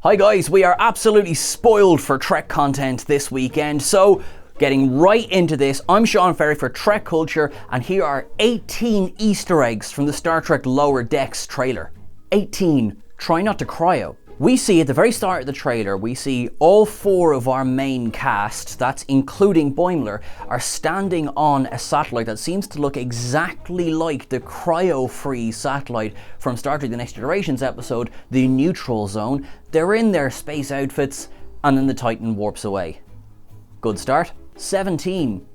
Hi guys, we are absolutely spoiled for Trek content this weekend, so getting right into this, I'm Sean Ferry for Trek Culture, and here are 18 Easter eggs from the Star Trek Lower Decks trailer. 18. Try not to cryo. We see at the very start of the trailer, we see all four of our main cast, that's including Boimler, are standing on a satellite that seems to look exactly like the cryo-free satellite from Star Trek The Next Generation's episode, The Neutral Zone. They're in their space outfits, and then the Titan warps away. Good start. 17.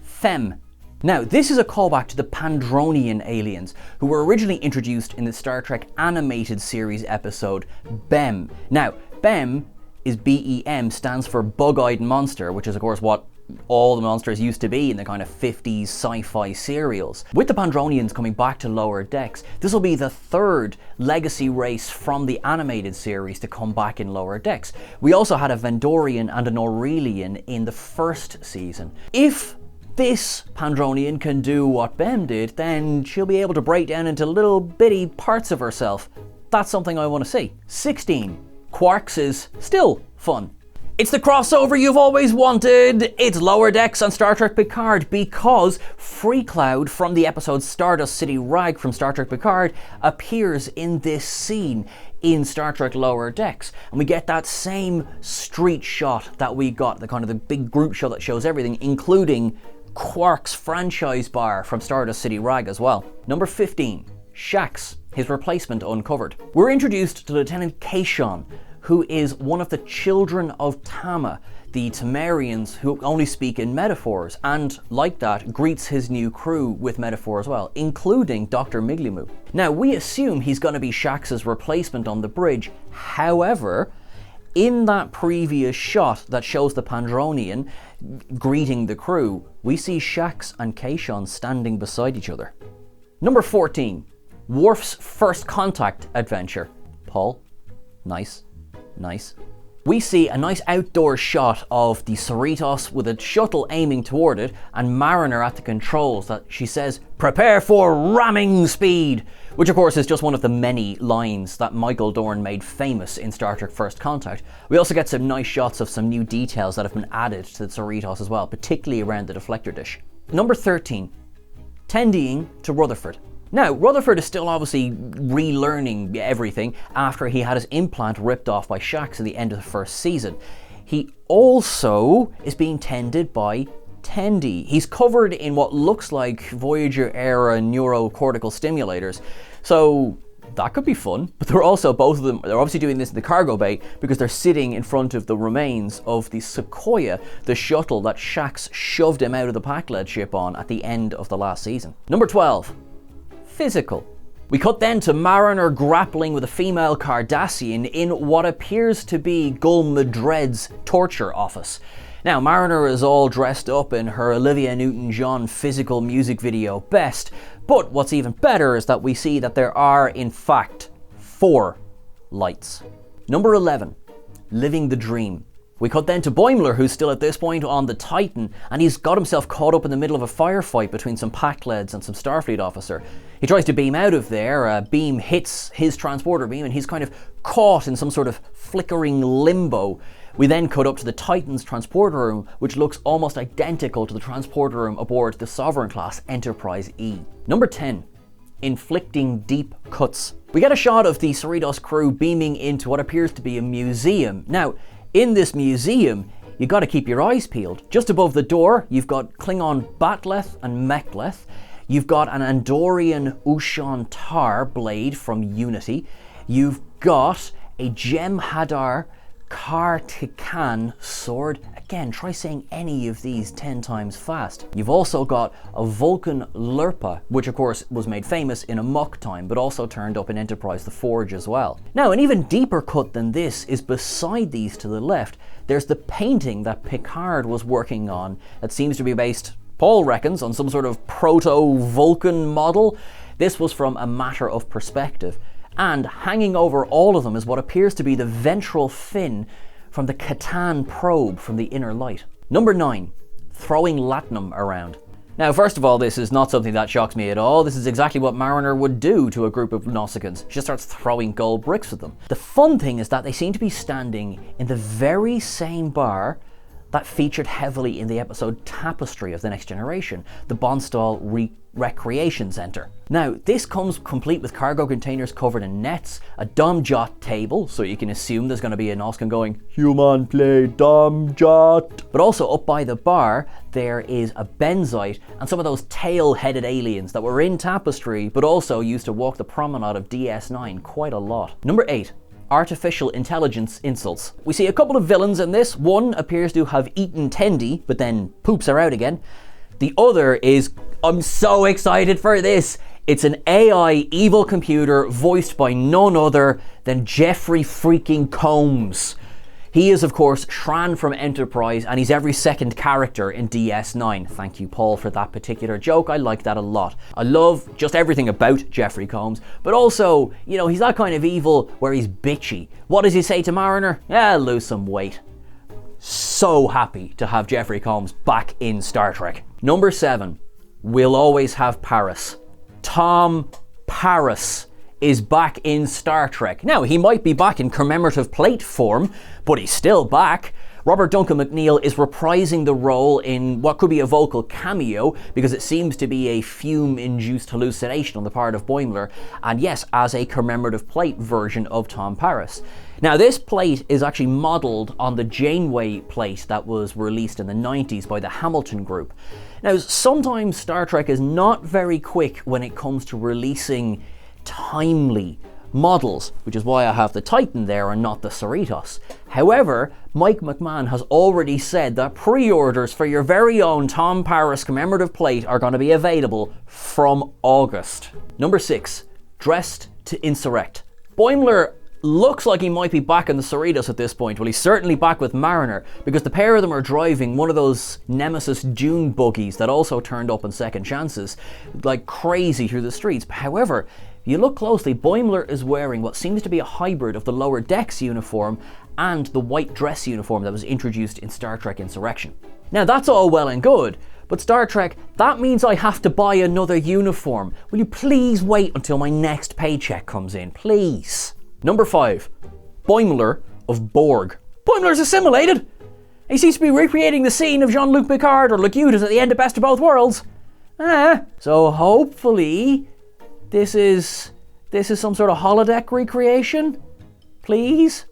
Fem. Now, this is a callback to the Pandronian aliens, who were originally introduced in the Star Trek animated series episode BEM. Now, BEM is B-E-M, stands for Bug-Eyed Monster, which is of course what all the monsters used to be in the kind of 50s sci-fi serials. With the Pandronians coming back to Lower Decks, this will be the third legacy race from the animated series to come back in Lower Decks. We also had a Vendorian and an Aurelian in the first season. If this Pandronian can do what Bem did, then she'll be able to break down into little bitty parts of herself. That's something I want to see. 16. Quarks is still fun. It's the crossover you've always wanted. It's Lower Decks on Star Trek Picard, because Freecloud from the episode Stardust City Rag from Star Trek Picard appears in this scene in Star Trek Lower Decks, and we get that same street shot that we got, the kind of the big group shot that shows everything, including Quark's franchise bar from Stardust City Rag as well. Number 15. Shax, his replacement uncovered. We're introduced to Lieutenant Kayshon, who is one of the children of Tama, the Tamarians who only speak in metaphors, and like that, greets his new crew with metaphor as well, including Dr. Miglimu. Now, we assume he's going to be Shax's replacement on the bridge. However, in that previous shot that shows the Pandronian greeting the crew, we see Shax and Kayshon standing beside each other. Number 14. Worf's first contact adventure. Paul, nice. We see a nice outdoor shot of the Cerritos with a shuttle aiming toward it, and Mariner at the controls that she says, "Prepare for ramming speed," which of course is just one of the many lines that Michael Dorn made famous in Star Trek First Contact. We also get some nice shots of some new details that have been added to the Cerritos as well, particularly around the deflector dish. Number 13. Tendying to Rutherford. Now, Rutherford is still obviously relearning everything after he had his implant ripped off by Shax at the end of the first season. He also is being tended by Tendi. He's covered in what looks like Voyager-era neurocortical stimulators, so that could be fun. But they're also, both of them, they're obviously doing this in the cargo bay because they're sitting in front of the remains of the Sequoia, the shuttle that Shax shoved him out of the Pac-Led ship on at the end of the last season. Number 12. Physical. We cut then to Mariner grappling with a female Cardassian in what appears to be Gul Madred's torture office. Now, Mariner is all dressed up in her Olivia Newton-John physical music video best, but what's even better is that we see that there are, in fact, 4 lights. Number 11. Living the dream. We cut then to Boimler, who's still at this point on the Titan, and he's got himself caught up in the middle of a firefight between some Pac-Leds and some Starfleet officer. He tries to beam out of there, a beam hits his transporter beam, and he's kind of caught in some sort of flickering limbo. We then cut up to the Titan's transporter room, which looks almost identical to the transporter room aboard the Sovereign class Enterprise E. Number 10. Inflicting deep cuts. We get a shot of the Cerritos crew beaming into what appears to be a museum. Now, in this museum, you got to keep your eyes peeled. Just above the door, you've got Klingon Batleth and Mekhleth. You've got an Andorian Ushan Tar blade from Unity. You've got a Jem'Hadar Kar Tikan sword. Again, try saying any of these 10 times fast. You've also got a Vulcan Lurpa, which of course was made famous in Amok Time, but also turned up in Enterprise The Forge as well. Now, an even deeper cut than this is beside these to the left. There's the painting that Picard was working on that seems to be based, Paul reckons, on some sort of proto-Vulcan model. This was from A Matter of Perspective. And hanging over all of them is what appears to be the ventral fin from the Catan probe from the Inner Light. Number 9. Throwing latinum around. Now, first of all, this is not something that shocks me at all. This is exactly what Mariner would do to a group of Nausicaans. She just starts throwing gold bricks at them. The fun thing is that they seem to be standing in the very same bar that featured heavily in the episode Tapestry of the Next Generation, the Bonstal Recreation Centre. Now, this comes complete with cargo containers covered in nets, a Dom-Jot table, so you can assume there's going to be a Nausicaan going, "Human play Dom-Jot." But also up by the bar, there is a Benzite and some of those tail-headed aliens that were in Tapestry, but also used to walk the promenade of DS9 quite a lot. Number 8. Artificial intelligence insults. We see a couple of villains in this. One appears to have eaten Tendi, but then poops her out again. The other is, I'm so excited for this. It's an AI evil computer voiced by none other than Jeffrey freaking Combs. He is, of course, Shran from Enterprise, and he's every second character in DS9. Thank you, Paul, for that particular joke. I like that a lot. I love just everything about Jeffrey Combs, but also, you know, he's that kind of evil where he's bitchy. What does he say to Mariner? Lose some weight. So happy to have Jeffrey Combs back in Star Trek. Number 7. We'll always have Paris. Tom Paris is back in Star Trek. Now, he might be back in commemorative plate form, but he's still back. Robert Duncan McNeil is reprising the role in what could be a vocal cameo, because it seems to be a fume-induced hallucination on the part of Boimler, and yes, as a commemorative plate version of Tom Paris. Now, this plate is actually modelled on the Janeway plate that was released in the 90s by the Hamilton Group. Now, sometimes Star Trek is not very quick when it comes to releasing timely models, which is why I have the Titan there and not the Cerritos. However, Mike McMahon has already said that pre-orders for your very own Tom Paris commemorative plate are going to be available from August. Number 6. Dressed to insurrect. Boimler looks like he might be back in the Cerritos at this point. Well, he's certainly back with Mariner, because the pair of them are driving one of those Nemesis Dune buggies that also turned up in Second Chances like crazy through the streets. However, if you look closely, Boimler is wearing what seems to be a hybrid of the Lower Decks uniform and the white dress uniform that was introduced in Star Trek Insurrection. Now, that's all well and good, but Star Trek, that means I have to buy another uniform. Will you please wait until my next paycheck comes in, please? Number 5. Boimler of Borg. Boimler's assimilated! He seems to be recreating the scene of Jean-Luc Picard or Locutus at the end of Best of Both Worlds. So hopefully this is some sort of holodeck recreation? Please?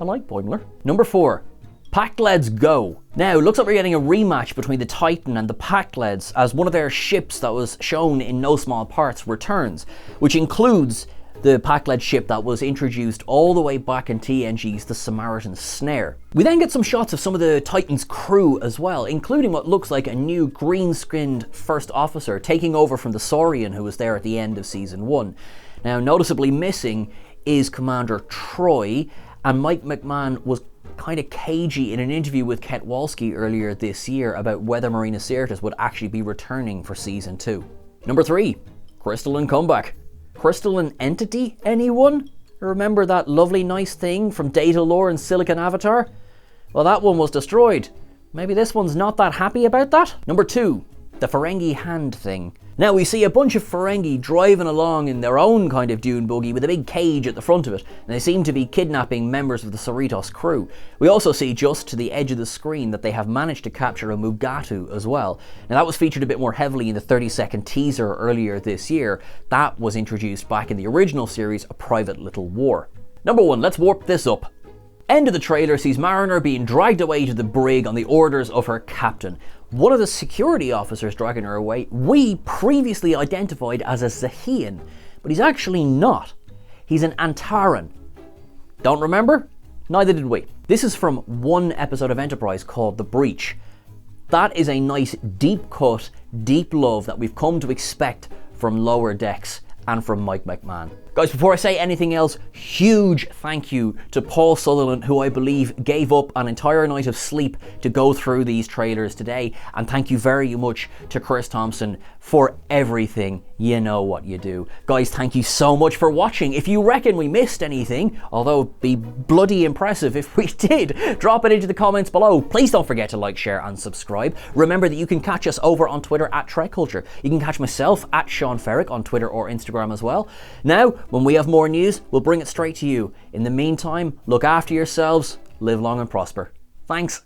I like Boimler. Number 4. Pakleds Go. Now, it looks like we're getting a rematch between the Titan and the Pakleds, as one of their ships that was shown in no small parts returns, which includes the Pakled ship that was introduced all the way back in TNG's The Samaritan Snare. We then get some shots of some of the Titan's crew as well, including what looks like a new green-skinned first officer taking over from the Saurian who was there at the end of Season 1. Now, noticeably missing is Commander Troy, and Mike McMahon was kind of cagey in an interview with Kent Walski earlier this year about whether Marina Sirtis would actually be returning for Season 2. Number 3. Crystalline comeback. Crystalline entity, anyone? Remember that lovely nice thing from Data Lore and Silicon Avatar? Well, that one was destroyed. Maybe this one's not that happy about that? Number 2. The Ferengi hand thing. Now, we see a bunch of Ferengi driving along in their own kind of dune buggy with a big cage at the front of it, and they seem to be kidnapping members of the Cerritos crew. We also see just to the edge of the screen that they have managed to capture a Mugatu as well. Now, that was featured a bit more heavily in the 30-second teaser earlier this year. That was introduced back in the original series, A Private Little War. Number 1, let's warp this up. End of the trailer sees Mariner being dragged away to the brig on the orders of her captain. One of the security officers dragging her away, we previously identified as a Zahian, but he's actually not. He's an Antaran. Don't remember? Neither did we. This is from one episode of Enterprise called The Breach. That is a nice deep cut, deep love that we've come to expect from Lower Decks and from Mike McMahon. Guys, before I say anything else, huge thank you to Paul Sutherland, who I believe gave up an entire night of sleep to go through these trailers today. And thank you very much to Chris Thompson for everything. You know what you do. Guys, thank you so much for watching. If you reckon we missed anything, although it'd be bloody impressive if we did, drop it into the comments below. Please don't forget to like, share and subscribe. Remember that you can catch us over on Twitter at Trek Culture. You can catch myself at Sean Ferrick on Twitter or Instagram as well. Now, when we have more news, we'll bring it straight to you. In the meantime, look after yourselves, live long and prosper. Thanks.